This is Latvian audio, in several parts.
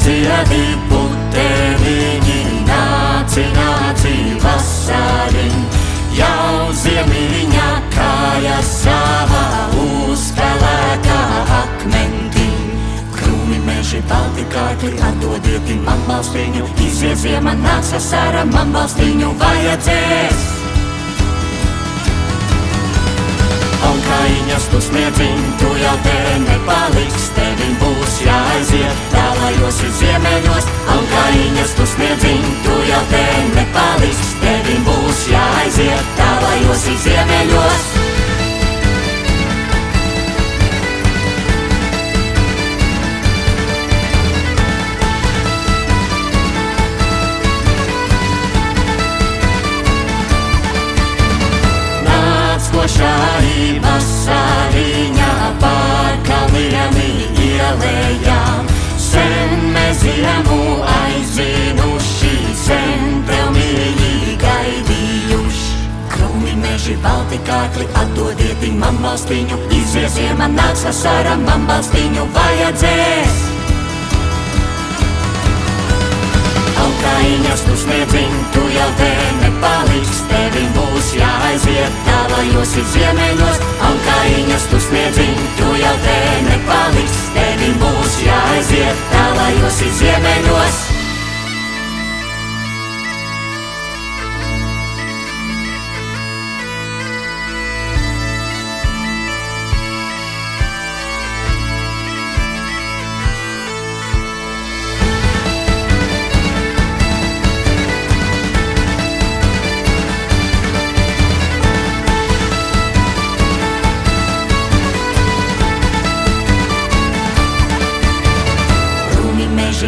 dziedi puteļiņi, nāci, nāci vasariņ, jau ziemiņa kājas savā uzspēlētā akmentiņ. Krūmi, meži, balti kārti, atdodieti man balstiņu, iziet ziema, nāks vasara, man balstiņu vajadzēs. Onkaiņas tu sniedziņ, tu jau te nepaliks, tevim būs jāaiziet, tālajosi ziemeļos. Onkaiņas tu sniedziņ, tu jau te nepaliks, tevim būs jāaiziet, tālajosi ziemeļos. Košai vasariņā pār kalniem ielējām, sen mēs ziemu aizzinuši, sen tev mīļi gaidījuši. Krūmi, meži, balti kārkli, atdodieti man balstiņu, izies ziema, nāks vasara, man balstiņu vajadzēs. Onkaiņas tu sniedziņ, tu jau te nepaliks, tevim būs jāaiziet, tālajosi ziemeļos. Onkaiņas tu sniedziņ, tu jau te nepaliks, tevim būs jāaiziet, tālajosi ziemeļos.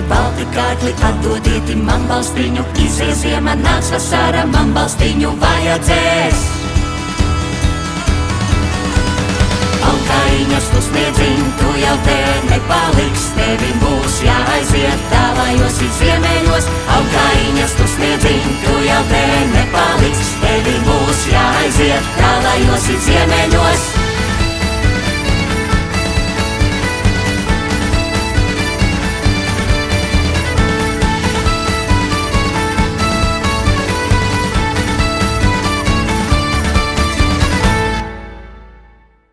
Balti kārkli, atdodieti man balstiņu, izies ziema, nāks vasara, man balstiņu vajadzēs. Onkaiņas tu sniedziņ, tu jau te nepaliks, tevim būs jāaiziet, tālajosi ziemeļos. Onkaiņas tu sniedziņ, tu jau te nepaliks, tevim būs jāaiziet, tālajosi ziemeļos.